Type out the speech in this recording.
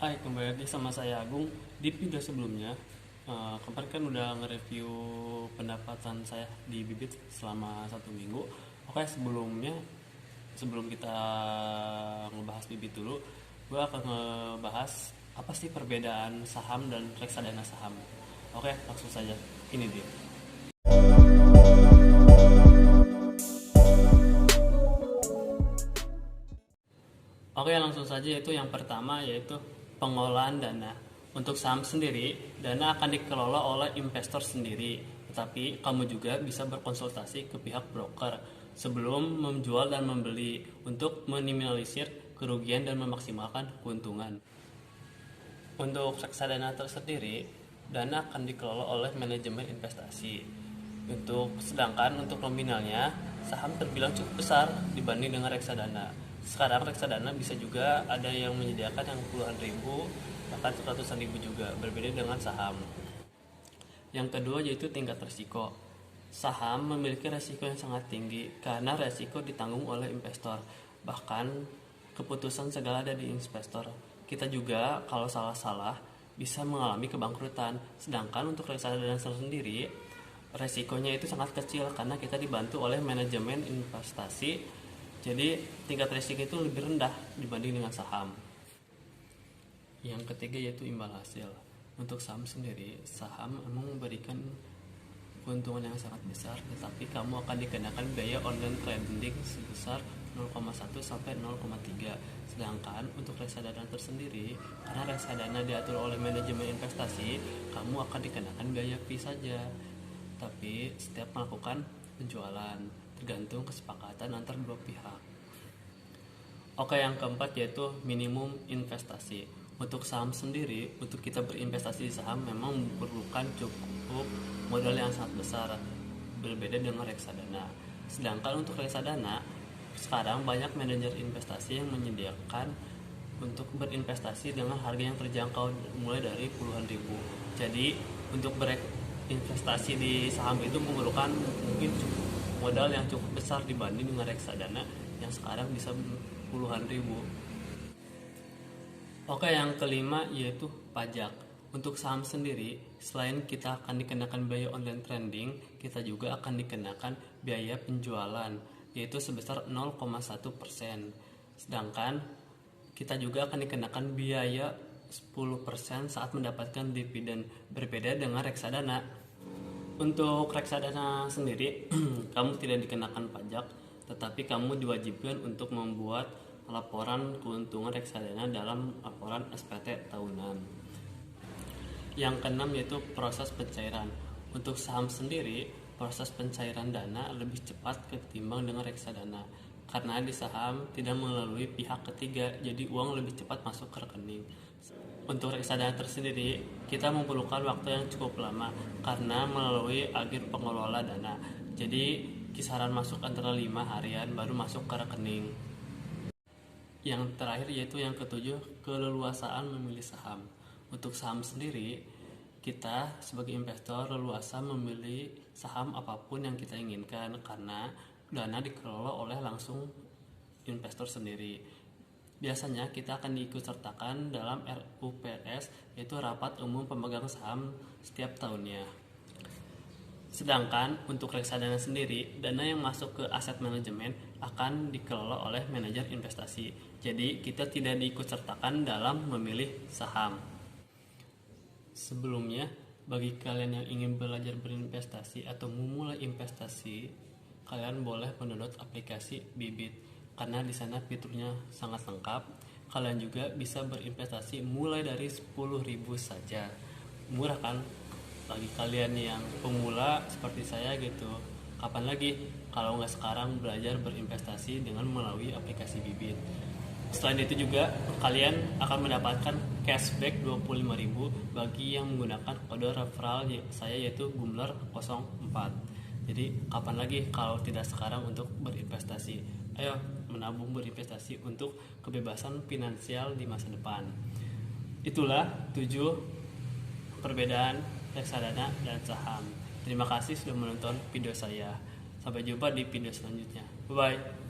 Hai, kembali lagi sama saya Agung. Di video sebelumnya, kemarin kan udah nge-review pendapatan saya di Bibit selama 1 minggu. Oke, sebelum kita ngebahas Bibit dulu, gue akan ngebahas apa sih perbedaan saham dan reksadana saham. Oke, langsung saja. Ini dia. Oke, langsung saja, yaitu yang pertama yaitu pengelolaan dana. Untuk saham sendiri, dana akan dikelola oleh investor sendiri, tetapi kamu juga bisa berkonsultasi ke pihak broker sebelum menjual dan membeli untuk meminimalisir kerugian dan memaksimalkan keuntungan. Untuk reksadana tersendiri, dana akan dikelola oleh manajemen investasi. Sedangkan untuk nominalnya, saham terbilang cukup besar dibanding dengan reksadana. Sekarang reksadana bisa juga ada yang menyediakan yang puluhan ribu, bahkan ratusan ribu juga, berbeda dengan saham. Yang kedua yaitu tingkat risiko. Saham memiliki risiko yang sangat tinggi karena risiko ditanggung oleh investor. Bahkan keputusan segala ada di investor. Kita juga kalau salah-salah bisa mengalami kebangkrutan. Sedangkan untuk reksadana sendiri, resikonya itu sangat kecil karena kita dibantu oleh manajemen investasi. Jadi tingkat risiko itu lebih rendah dibanding dengan saham. Yang ketiga yaitu imbal hasil. Untuk saham sendiri, saham memang memberikan keuntungan yang sangat besar, tetapi kamu akan dikenakan biaya online trading sebesar 0,1 sampai 0,3. Sedangkan untuk reksadana tersendiri, karena reksadana diatur oleh manajemen investasi, kamu akan dikenakan biaya fee saja. Tapi setiap melakukan penjualan, tergantung kesepakatan antar dua pihak. Oke, yang keempat yaitu minimum investasi. Untuk saham sendiri, untuk kita berinvestasi di saham memang memerlukan cukup modal yang sangat besar, berbeda dengan reksadana. Sedangkan untuk reksadana, sekarang banyak manajer investasi yang menyediakan untuk berinvestasi dengan harga yang terjangkau mulai dari puluhan ribu. Jadi untuk berinvestasi di saham itu memerlukan mungkin modal yang cukup besar dibanding dengan reksadana yang sekarang bisa puluhan ribu. Oke, yang kelima yaitu pajak. Untuk saham sendiri, selain kita akan dikenakan biaya online trading, kita juga akan dikenakan biaya penjualan, yaitu sebesar 0,1%. Sedangkan kita juga akan dikenakan biaya 10% saat mendapatkan dividen, berbeda dengan reksadana. Untuk reksadana sendiri, kamu tidak dikenakan pajak, tetapi kamu diwajibkan untuk membuat laporan keuntungan reksadana dalam laporan SPT tahunan. Yang keenam yaitu proses pencairan. Untuk saham sendiri, proses pencairan dana lebih cepat ketimbang dengan reksadana. Karena di saham tidak melalui pihak ketiga, jadi uang lebih cepat masuk ke rekening. Untuk reksadana tersendiri, kita memerlukan waktu yang cukup lama karena melalui agen pengelola dana. Jadi kisaran masuk antara 5 harian baru masuk ke rekening. Yang terakhir yaitu yang ketujuh, keleluasaan memilih saham. Untuk saham sendiri, kita sebagai investor leluasa memilih saham apapun yang kita inginkan karena dana dikelola oleh langsung investor sendiri. Biasanya kita akan diikutsertakan dalam RUPS, yaitu Rapat Umum Pemegang Saham setiap tahunnya. Sedangkan untuk reksadana sendiri, dana yang masuk ke aset manajemen akan dikelola oleh manajer investasi. Jadi kita tidak diikutsertakan dalam memilih saham. Sebelumnya, bagi kalian yang ingin belajar berinvestasi atau memulai investasi, kalian boleh mendownload aplikasi Bibit karena di sana fiturnya sangat lengkap. Kalian juga bisa berinvestasi mulai dari 10.000 saja. Murah kan? Bagi kalian yang pemula seperti saya gitu, kapan lagi kalau nggak sekarang belajar berinvestasi dengan melalui aplikasi Bibit. Selain itu juga kalian akan mendapatkan cashback 25.000 bagi yang menggunakan kode referral saya yaitu Gumler04. Jadi kapan lagi kalau tidak sekarang untuk berinvestasi? Ayo menabung berinvestasi untuk kebebasan finansial di masa depan. Itulah 7 perbedaan reksadana dan saham. Terima kasih sudah menonton video saya. Sampai jumpa di video selanjutnya. Bye bye.